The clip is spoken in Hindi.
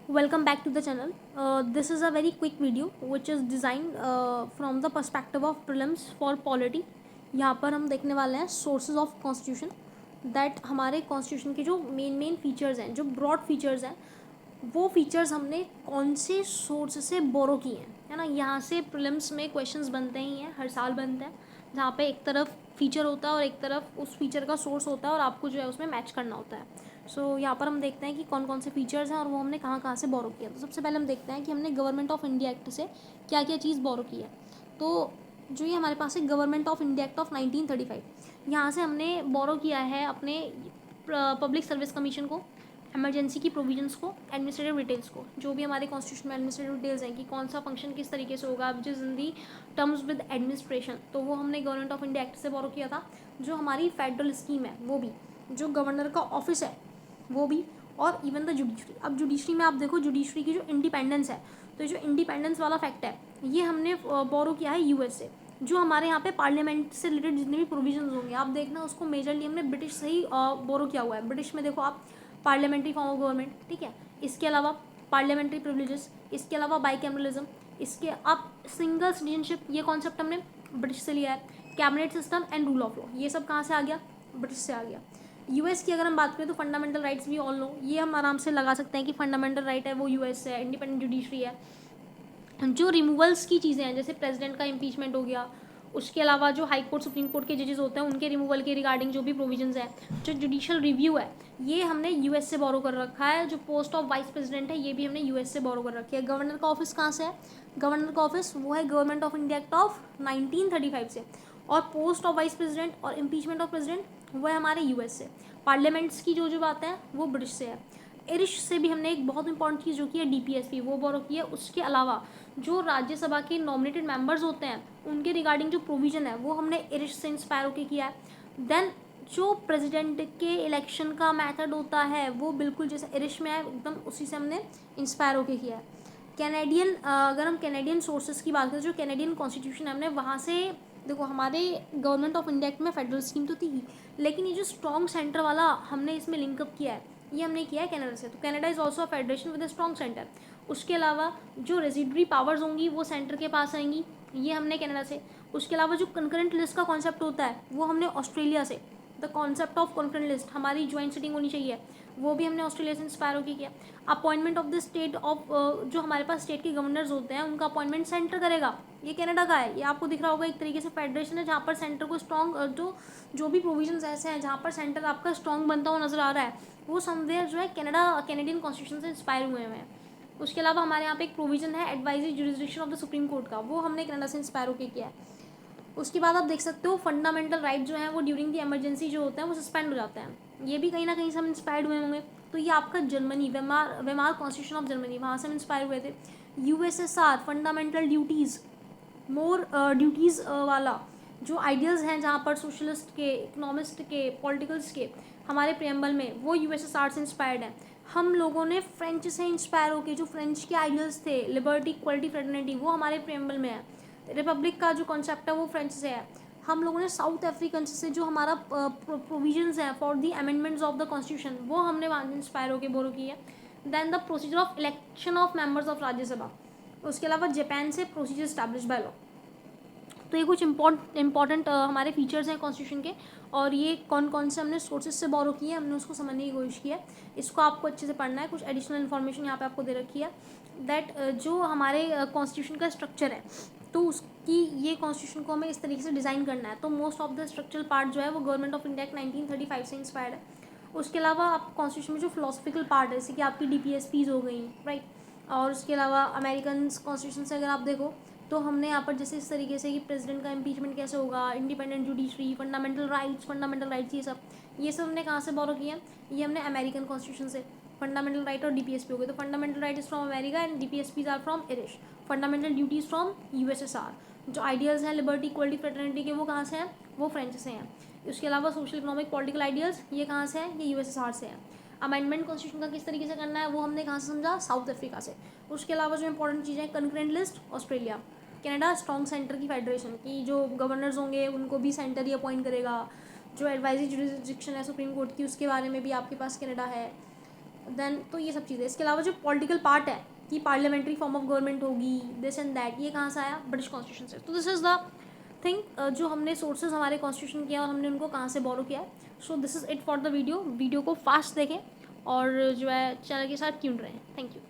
Welcome back to the channel. This is a very quick video which is designed from the perspective of prelims for polity. यहाँ पर हम देखने वाले हैं सोर्सेज ऑफ कॉन्स्टिट्यूशन दैट हमारे कॉन्स्टिट्यूशन के जो मेन फीचर्स हैं, जो ब्रॉड फीचर्स हैं, वो फीचर्स हमने कौन से सोर्स से बोरो किए हैं, है ना। यहाँ से प्रीलिम्स में क्वेश्चंस बनते ही हैं, हर साल बनते हैं, जहाँ पे एक तरफ फीचर होता है और एक तरफ उस फीचर का सोर्स होता है और आपको जो है उसमें मैच करना होता है। यहाँ पर हम देखते हैं कि कौन कौन से फीचर्स हैं और वो हमने कहाँ कहाँ से बोरो किया। तो सबसे पहले हम देखते हैं कि हमने गवर्नमेंट ऑफ इंडिया एक्ट से क्या क्या चीज़ बोरो की है। तो जो ये हमारे पास है government of India act of 1935, यहाँ से हमने बोरो किया है अपने पब्लिक सर्विस कमीशन को, इमरजेंसी की प्रोविजंस को, एडमिनिस्ट्रेटिव डिटेल्स को, जो भी हमारे कॉन्स्टिट्यूशन में एडमिनिस्ट्रेटिव डिटेल्स हैं कि कौन सा फंक्शन किस तरीके से होगा which is in the terms with administration, तो वो हमने गवर्नमेंट ऑफ इंडिया एक्ट से बोरो किया था। जो हमारी फेडरल स्कीम है वो भी, जो गवर्नर का ऑफिस है वो भी, और इवन द जुडिशरी। अब जुडिशरी में आप देखो, जुडिशरी की जो इंडिपेंडेंस है, तो जो इंडिपेंडेंस वाला फैक्ट है ये हमने बोरो किया है यूएस से। जो हमारे यहाँ पे पार्लियामेंट से रिलेटेड जितने भी प्रोविजंस होंगे आप देखना, उसको मेजरली हमने ब्रिटिश से ही बोरो किया हुआ है। ब्रिटिश में देखो आप, पार्लियामेंट्री फॉर्म ऑफ गवर्नमेंट, ठीक है, इसके अलावा पार्लियामेंट्री प्रिविलेजेस, इसके अलावा बाइकैमरलिज्म, इसके आप सिंगल सिटीजनशिप, ये कॉन्सेप्ट हमने ब्रिटिश से लिया है। Cabinet system and rule of law, ये सब कहाँ से आ गया? ब्रिटिश से आ गया। यूएस की अगर हम बात करें तो फंडामेंटल राइट्स भी ऑल नो, ये हम आराम से लगा सकते हैं कि फंडामेंटल राइट है वो यूएस से है। इंडिपेंडेंट जुडिशरी है। जो रिमूवल्स की चीज़ें हैं, जैसे प्रेसिडेंट का इम्पीचमेंट हो गया, उसके अलावा जो हाई कोर्ट सुप्रीम कोर्ट के जजेस होते हैं उनके रिमूवल के रिगार्डिंग जो भी प्रोविजंस हैं, जो जुडिशियल रिव्यू है, ये हमने यूएस से बोरो कर रखा है। जो पोस्ट ऑफ वाइस प्रेसिडेंट है ये भी हमने यूएस से बोरो कर रखी है। गवर्नर का ऑफिस कहाँ से है? गवर्नर का ऑफिस वो है government of India act of 1935 से, और पोस्ट ऑफ वाइस प्रेसिडेंट और इम्पीचमेंट ऑफ प्रेसिडेंट वो है हमारे यूएस से। पार्लियामेंट्स की जो बातें हैं वो ब्रिटिश से है। इरिश से भी हमने एक बहुत इंपॉर्टेंट चीज़ जो की है डीपीएसपी, वो बोरो की है। उसके अलावा जो राज्यसभा के नॉमिनेटेड मेंबर्स होते हैं उनके रिगार्डिंग जो प्रोविजन है वो हमने इरिश से इंस्पायर होकर किया है। देन जो प्रेसिडेंट के इलेक्शन का मेथड होता है वो बिल्कुल जैसे इरिश में है एकदम उसी से हमने इंस्पायर होकर किया है। कैनेडियन, अगर हम कैनेडियन सोर्सेज की बात करें, जो कैनेडियन कॉन्स्टिट्यूशन है हमने वहाँ से देखो, हमारे गवर्नमेंट ऑफ इंडिया एक्ट में फेडरल स्कीम तो थी ही, लेकिन ये जो स्ट्रॉन्ग सेंटर वाला हमने इसमें लिंकअप किया है ये हमने किया है कनाडा से। तो Canada is also a federation with a strong centre. उसके अलावा जो रेजिडरी पावर्स होंगी वो सेंटर के पास आएंगी, ये हमने कनाडा से। उसके अलावा जो कंकरेंट लिस्ट का कॉन्सेप्ट होता है वो हमने ऑस्ट्रेलिया से। The concept of concurrent list, हमारी ज्वाइंट सिटिंग होनी चाहिए, वो भी हमने ऑस्ट्रेलिया से इंस्पायर होकर किया। Appointment of the state of, जो हमारे पास स्टेट के गवर्नर्स होते हैं उनका अपॉइंटमेंट सेंटर करेगा, ये कनाडा का है। ये आपको दिख रहा होगा, एक तरीके से फेडरेशन है जहाँ पर सेंटर को स्ट्रॉन्ग, जो भी प्रोविजंस ऐसे हैं जहाँ पर सेंटर आपका स्ट्रॉन्ग बनता हुआ नजर आ रहा है, वो समवेयर जो है कैनेडियन कॉन्स्टिट्यूशन से इंस्पायर हुए हैं। उसके अलावा हमारे यहाँ पे एक प्रोविजन है advisory jurisdiction of the supreme court का, वो हमने कनाडा से इंस्पायर होकर किया है। उसके बाद आप देख सकते हो फंडामेंटल राइट जो है वो ड्यूरिंग दी इमरजेंसी जो होते हैं वो सस्पेंड हो जाते हैं, ये भी कहीं ना कहीं से हम इंस्पायर्ड हुए होंगे। तो ये आपका Germany, Weimar constitution of Germany, वहाँ से हम इंस्पायर हुए थे। यूएसएसआर फंडामेंटल ड्यूटीज़, मोर ड्यूटीज़ वाला जो आइडियल्स हैं जहाँ पर सोशलिस्ट के, इकोनॉमिस्ट के, पॉलिटिकल्स के हमारे प्रेम्बल में, वो यूएसएसआर से इंस्पायर्ड हैं। हम लोगों ने फ्रेंच से इंस्पायर होकर जो फ्रेंच के आइडियल्स थे, लिबर्टी, इक्वलिटी, फ्रेटर्निटी, वो हमारे प्रेम्बल में है। रिपब्लिक का जो कॉन्सेप्ट है वो फ्रेंच से है। हम लोगों ने साउथ अफ्रीकन से जो हमारा प्रोविजंस हैं for the amendments of the constitution, वो हमने वहाँ इंस्पायर होकर बोरो की है। Then the procedure of election of members of Rajya Sabha, उसके अलावा जापान से प्रोसीजर स्टैब्लिश बाय लॉ। तो ये कुछ इंपॉर्टेंट हमारे फीचर्स हैं कॉन्स्टिट्यूशन के, और ये कौन कौन से हमने सोर्सेज से बोरो किए हमने उसको समझने की कोशिश की है। इसको आपको अच्छे से पढ़ना है। कुछ एडिशनल इन्फॉर्मेशन यहाँ पे आपको दे रखी है दैट जो हमारे कॉन्स्टिट्यूशन का स्ट्रक्चर है, तो उसकी ये कॉन्स्टिट्यूशन को हमें इस तरीके से डिज़ाइन करना है। तो most of the structural part जो है वो गवर्नमेंट ऑफ इंडिया एक्ट 1935 से इंस्पायर्ड है। उसके अलावा आप कॉन्स्टिट्यूशन में जो फिलोसफिकल पार्ट है, जैसे कि आपकी डीपीएसपीज हो गई, राइट, और उसके अलावा अमेरिकन कॉन्स्टिट्यूशन से अगर आप देखो तो हमने यहाँ पर जैसे इस तरीके से कि प्रेसिडेंट का इम्पीचमेंट कैसे होगा, इंडिपेंडेंट जुडिशरी, फंडामेंटल राइट्स, ये सब हमने कहाँ से बोरो किए हैं? ये हमने अमेरिकन कॉन्स्टिट्यूशन से। फंडामेंटल राइट और डीपीएसपी हो गए, तो fundamental right is from America and DPSPs are from Irish. Fundamental duties from USSR. जो आइडियल्स हैं लिबर्टी, इक्वलिटी, फ्रेटर्निटी के, वो कहाँ से हैं? वो फ्रेंच से हैं। उसके अलावा सोशल, इकोनॉमिक, पॉलिटिकल आइडियल्स, ये कहाँ से हैं? ये यूएसएसआर से हैं। अमेंडमेंट कॉन्स्टिट्यूशन का किस तरीके से करना है वो हमने कहाँ से समझा? साउथ अफ्रीका से। उसके अलावा जो इंपॉर्टेंट चीज़ें, concurrent list Australia, Canada strong centre की फेडरेशन की, जो गवर्नर्स होंगे उनको भी सेंटर ही अपॉइंट करेगा। जो एडवाइजरी जुरिसडिक्शन है सुप्रीम कोर्ट की, उसके बारे में भी आपके पास कनाडा है। देन तो ये सब चीज़ें। इसके अलावा जो पॉलिटिकल पार्ट है कि पार्लियामेंट्री फॉर्म ऑफ गवर्नमेंट होगी, दिस एंड दैट, ये कहाँ से आया? ब्रिटिश कॉन्स्टिट्यूशन से। तो दिस इज़ द थिंग जो हमने सोर्सेज हमारे कॉन्स्टिट्यूशन किया और हमने उनको कहाँ से बोरो किया है। So this is it for the video. Video को फास्ट देखें और जो है चैनल के साथ ट्यून रहें। Thank you.